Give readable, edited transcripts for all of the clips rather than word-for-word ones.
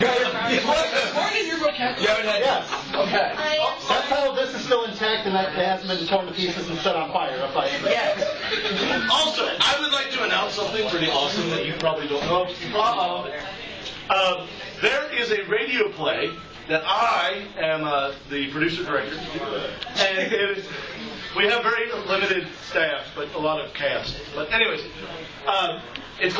Yes. Okay. That's how this is still intact and that hasn't been torn to pieces and set on fire. Yes. Also, I would like to announce something pretty awesome that you probably don't know. There is a radio play that I am the producer-director, and we have very limited staff, but a lot of cast. But anyways, it's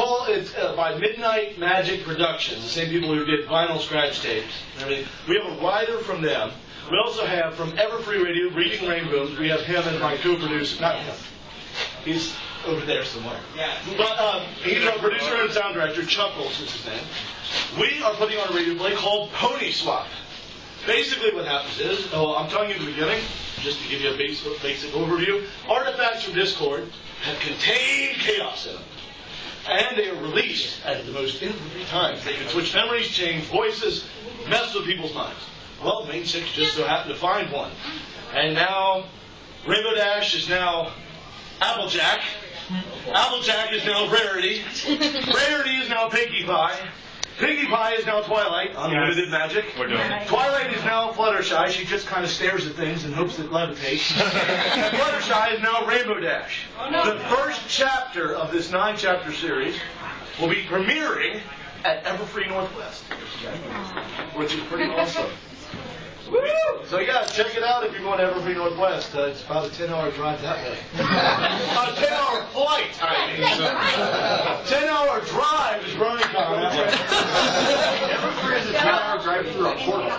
by Midnight Magic Productions, the same people who did vinyl scratch tapes. We have a writer from them. We also have from Everfree Radio, Reading Rainbows. We have him as my co-producer. Not him. He's over there somewhere. Yeah. But he's our producer and sound director. Chuckles is his name. We are putting on a radio play called Pony Swap. Basically what happens is, I'm telling you in the beginning, just to give you a basic overview, artifacts from Discord have contained chaos in them. And they are released at the most inappropriate times. They can switch memories, change voices, mess with people's minds. Well, Main 6 just so happened to find one. And now, Rainbow Dash is now Applejack. Applejack is now Rarity. Rarity is now Pinkie Pie. Pinkie Pie is now Twilight, unlimited magic. We're doing it. Twilight is now Fluttershy. She just kind of stares at things and hopes it levitates. And Fluttershy is now Rainbow Dash. The first chapter of this 9-chapter series will be premiering at Everfree Northwest, which is pretty awesome. Woo! So yeah, check it out if you're going to Everfree Northwest. It's about a 10-hour drive that way. A 10-hour flight, I mean. 10-hour drive is BronyCon. Everfree is a 10-hour drive through a portal.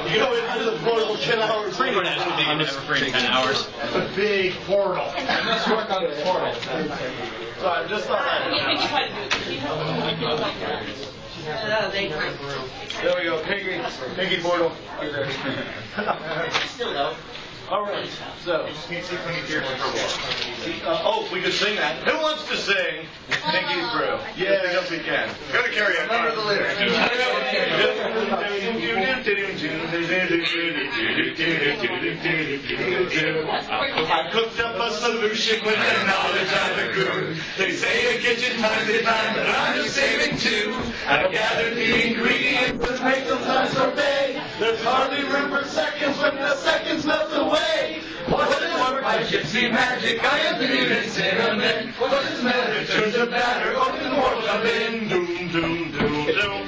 You go into the portal 10 hours. I'm Everfree in 10 hours. It's a big portal. Let's work on the portal. So I just thought that. There we go, Pinkie portal. Still though. All right, so. We could sing that. Who wants to sing Pinkie Through? Yeah, I guess we can. Gotta carry on. Remember the lyrics. I cooked up a solution with the knowledge I've accrued. They say a kitchen time's a time, but I'm just saving two. I've gathered the ingredients to make them nice sorbet. There's hardly room for seconds when the seconds melt away. What is work by gypsy magic? I am the mutant cinnamon. What does matter? Turns to batter. Open the world up in. Doom, doom, doom, doom.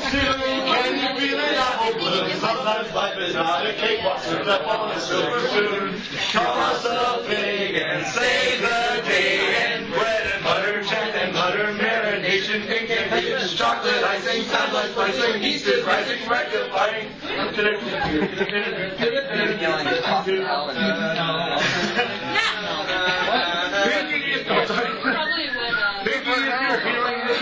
Can you feel it? Apple bloom. Sometimes life is not a cakewalk served up on a silver spoon. Toss a pig and save the day. And bread and butter, check and butter, marination, pink and peach, chocolate icing, sunlight slicing, yeast is rising, rectifying.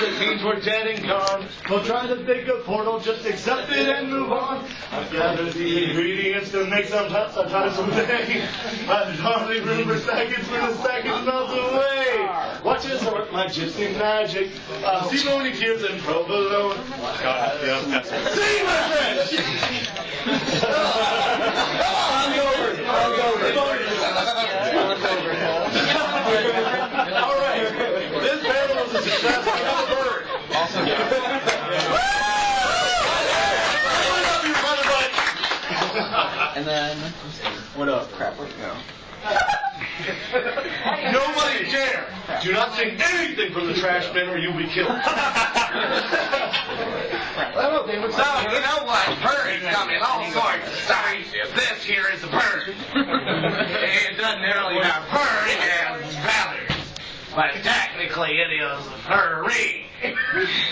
It means we're dead and gone. Don't try to think a portal, just accept it and move on. I've gathered the ingredients to make sometimes someday. I've hardly room for seconds when the seconds melt away. Watch this work, my gypsy magic. See Brony tears and provolone. Sing, my friends! I'll go over. All right. This panel was a success. I got a bird. Awesome. And then, What up? crap, where'd it go? Nobody dare! Do not sing anything from the trash bin or you'll be killed. Well, they would So, you know what? Furries come in all sorts of sizes. This here is a bird. It doesn't really have fur, it has feathers. But technically it is a furry.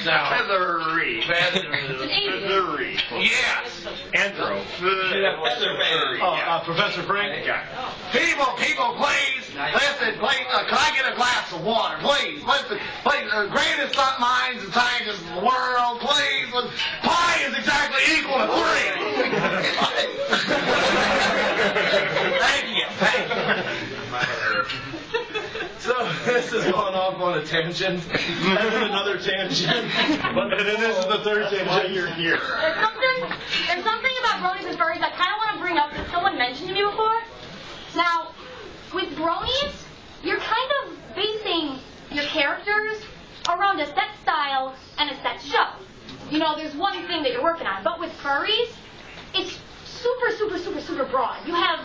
So, feathery. Feathery. Yes. Anthro. Professor Frank? Yeah. People, please. Listen, please. Can I get a glass of water? Please. Listen, please. Greatest minds and scientists in the world, please. Pi is exactly equal to 3. Thank you. So, this is going off on a tangent. That's another tangent. But this is the third tangent. You're here. There's something about bronies and furries I kind of want to bring up that someone mentioned to me before. Now, with bronies, characters around a set style and a set show. You know, there's one thing that you're working on. But with furries, it's super, super, super, super broad. You have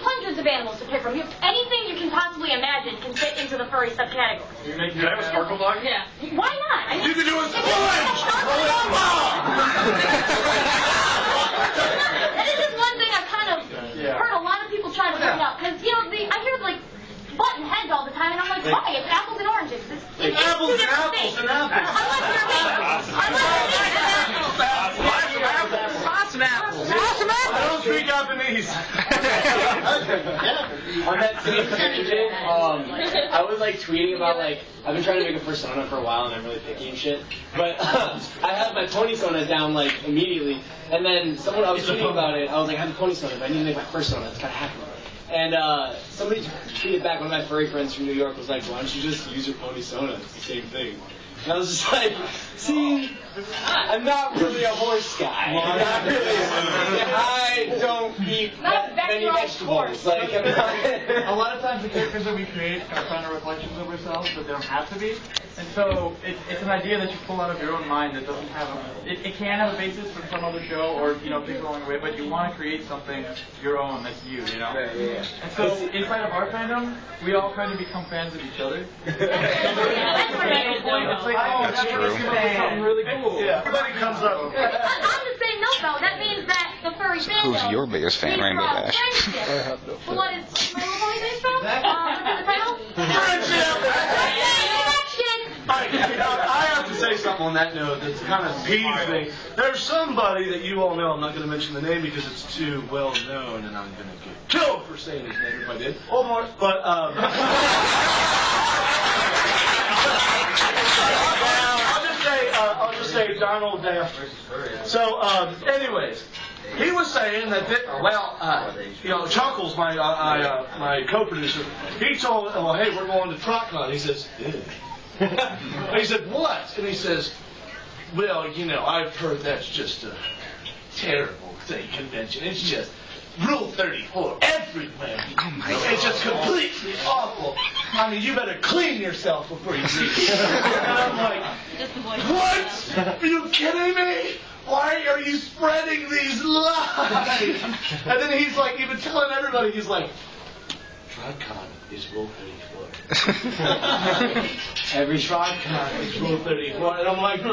hundreds of animals to pick from. Anything you can possibly imagine can fit into the furry subcategory. Can I have a sparkle dog? Yeah. Why not? I mean, You can do a sponge! That is just one thing I've kind of heard a lot of people try to bring up. Because, you know, I hear, like, button heads all the time, and I'm like, why? It's apples and oranges. It's apples two and different apples things. and apples. Awesome apples. I don't speak Japanese. On that same tangent, I was like tweeting about like I've been trying to make a persona for a while and I'm really picky and shit. But I had my pony-sona down like immediately, and then I was tweeting about it. I was like, I have a pony-sona, but I need to make my persona. It's kind of happening. And somebody tweeted back, one of my furry friends from New York was like, why don't you just use your pony-sona? It's the same thing. And I was just like, see, I'm not really a horse guy. Not really. I don't eat many vegetables. Like, I'm not. A lot of times the characters that we create are kind of reflections of ourselves, but they don't have to be. And so it's an idea that you pull out of your own mind that doesn't have it can have a basis from some other show or, you know, things along the way, but you want to create something your own that's you know? Yeah. And so inside of our fandom, we all kind of become fans of each other. That's It's like, oh, that's true. Something really cool. Yeah, everybody comes up. On the same note, though, that means that the furry fandom... Who's your biggest fan, is Rainbow from Dash? friendship. What is my little pony based from? What's the title? Friendship! Connection! I have to say something on that note that's kind of peeves me. There's somebody that you all know, I'm not going to mention the name because it's too well known and I'm going to get killed for saying his name if I did. But, I'll just say Donald Dash. So, anyways, he was saying that, Chuckles, my co-producer, he told, well, hey, we're going to TrotCon. He says, he said, what? And he says, well, you know, I've heard that's just a terrible convention. It's just Rule 34 everywhere. Oh my God. It's just completely awful. I mean, you better clean yourself before you leave. And I'm like, what? Are you kidding me? Why are you spreading these lies? And then he's like, even telling everybody, he's like, TrotCon is Rule 34. Every TrotCon is Rule 34. And I'm like,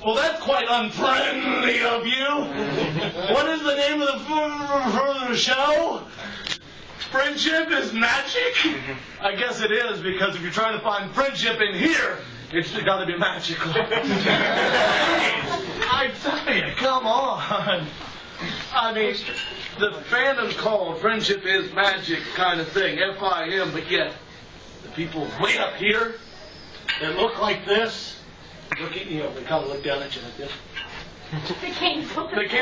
well, that's quite unfriendly of you. What is the name of the show? Friendship is magic? I guess it is, because if you're trying to find friendship in here, it's got to be magical. I tell you, come on. I mean, the fandom's called Friendship is Magic kind of thing, FIM, but yet the people way up here that look like this, look at you, they kind of look down at you like this. They can't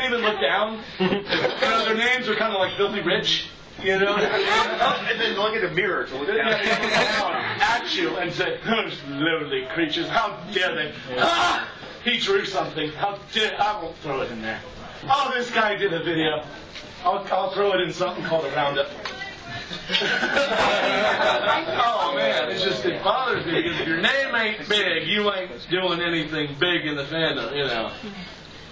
even look down. You know, their names are kind of like Filthy Rich. You know? And then look in the mirror to look down. At you and say, those lonely creatures, how dare they? Ah! He drew something. How dare I won't throw it in there. Oh, this guy did a video. I'll throw it in something called a roundup. Oh man, it bothers me because if your name ain't big, you ain't doing anything big in the fandom, you know.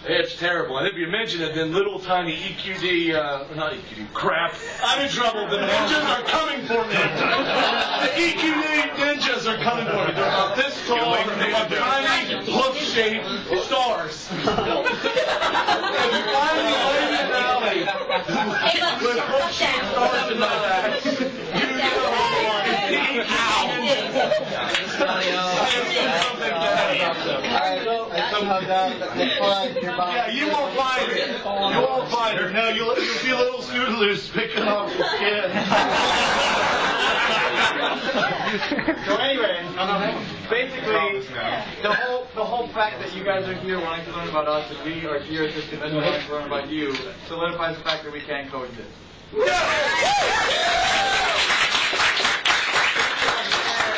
It's terrible. And if you mention it, then little tiny EQD, not EQD, crap. I'm in trouble. The ninjas are coming for me. The EQD ninjas are coming for me. They're about this tall. They're about tiny, hoof-shaped stars. If you find any lady in the alley with hoof-shaped stars in my back, you know the Yeah, you won't find it. You won't find her. No, you'll see little scootaloos picking off your skin. So anyway, basically, the whole fact that you guys are here wanting to learn about us and we are here at this convention wanting to learn about you solidifies the fact that we can coexist.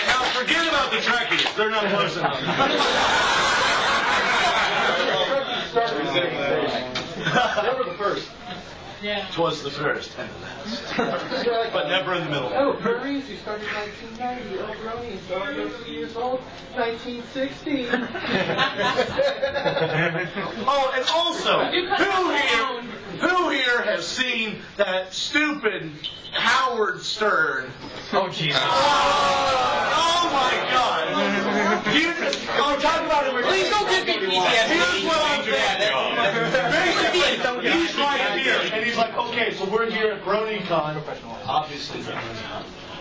Now forget about the Trekkies. They're not close enough. They were the first. Yeah. Twas the first and the last. But never in the middle. Oh, furries, you started in 1990. Oh, Brony, so you're 2 years old, 1960. Oh, and also, who here has seen that stupid Howard Stern? Oh, Jesus. Oh my God! Talk about it. Please don't give me PTSD. Here's what I'm saying. Basically, he's right here, and he's like, okay, so we're here at BronyCon. Obviously,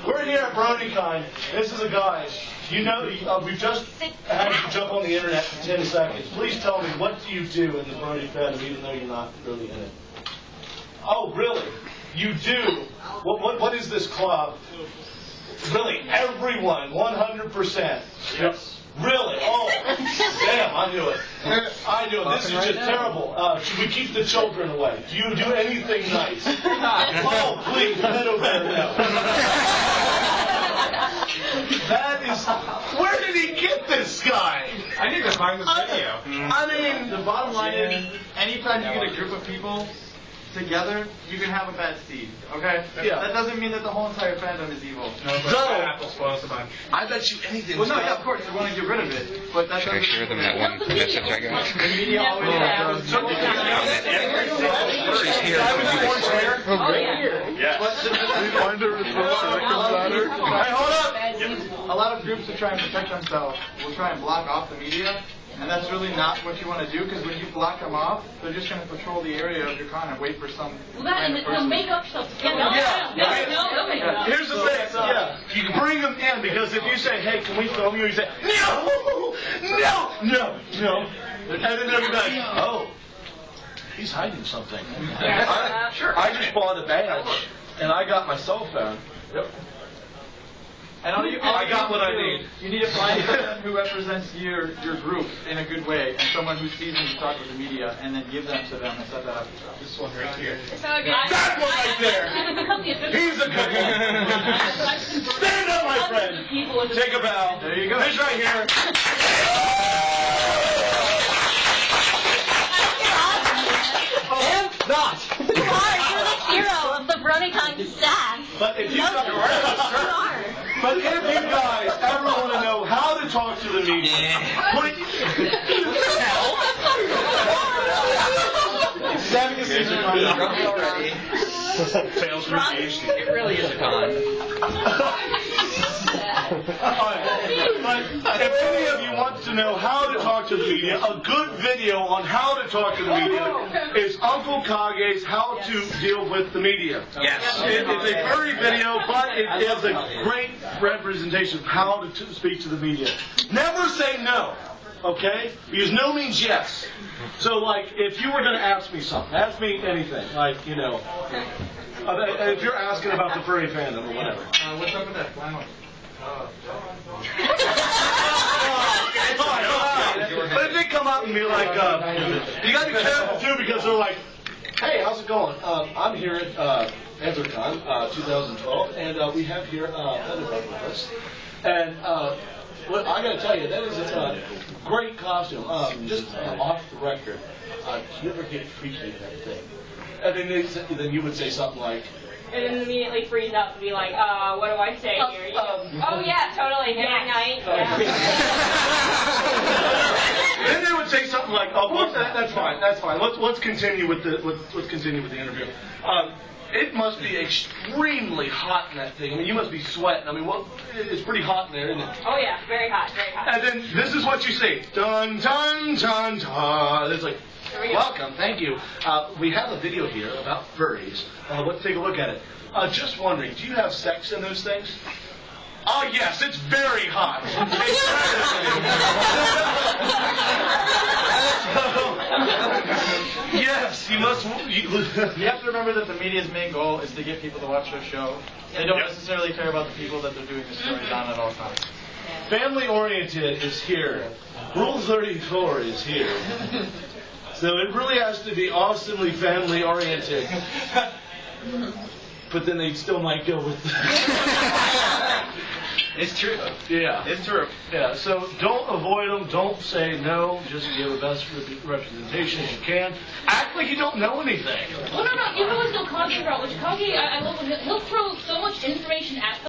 we're here at BronyCon. This is a guy. You know, we just had you jump on the internet for 10 seconds. Please tell me, what do you do in the Brony fandom, even though you're not really in it? Oh, really? You do? What is this club? Really, everyone, 100%. Yes. Really? Oh, damn, I knew it. I knew it. This is just terrible. Should we keep the children away? Do you do anything nice? Oh, please, head over there now. That is... Where did he get this guy? I need to find this video. I mean... The bottom line is, anytime you get a group of people together, you can have a bad seed, okay? Yeah. That doesn't mean that the whole entire fandom is evil. Apple spoils the bunch. I bet you anything. Well, no, yeah, of course, you want to get rid of it, but that Should I doesn't... share them that one message I got? The media always does. She's here. Hey, hold up! A lot of groups that try and protect themselves will try and block off the media, and that's really not what you want to do, because when you block them off, they're just going to patrol the area of your con and wait for some kind of They'll person. make up stuff. Yeah. Here's the thing. Yeah, you can bring them in, because if you say, "Hey, can we film you?" You say, "No, no." And then they'll be like, "Oh, he's hiding something." Sure. I just bought a badge, and I got my cell phone. Yep. And all I got you what I do, need. You need to find someone who represents your group in a good way, and someone who's seasoned to talk with the media, and then give them to them and set that up. This one right here. That one right there. He's a good one. Stand up, my friend. Take a bow. There you go. He's right here. Not. You are. You're the hero of the BronyCon staff. But if you guys ever want to know how to talk to the media, put fails from PhD. It really is a con. But if any of you want to know how to talk to the media, a good video on how to talk to the media is Uncle Kage's How to Deal with the Media. Yes. It's a furry video, but it is a great representation of how to speak to the media. Never say no, okay? Because no means yes. So, like, if you were going to ask me something, ask me anything, like, you know, if you're asking about the furry fandom or whatever. What's up with that flannel? But if they come up and be like, you got to be careful too, because they're like, hey, how's it going? I'm here at TrotCon 2012, and we have here Thunderbug with us. And well, I got to tell you, that is a great costume. Just off the record, you never get freaky in that thing. And then you would say something like, And then immediately freeze up and be like, what do I say here? You know? Oh yeah, totally. Very nice. Yeah. Then they would say something like, "Oh, well, that's fine. Let's continue with the interview." It must be extremely hot in that thing. I mean, you must be sweating. I mean, it's pretty hot in there, isn't it? Oh yeah, very hot, very hot. And then this is what you say: dun dun dun dun. It's like, welcome, thank you. We have a video here about furries. Let's take a look at it. Just wondering, do you have sex in those things? Oh yes, it's very hot. Yes, you must. You have to remember that the media's main goal is to get people to watch their show. They don't necessarily care about the people that they're doing the stories on at all times. Family oriented is here. Rule 34 is here. So it really has to be awesomely family oriented. But then they still might go with It's true. Yeah. It's true. Yeah, so don't avoid them. Don't say no. Just give the best representation as you can. Act like you don't know anything. Well, no. You can always go Conky route, which Conky, I love him. He'll throw so much information at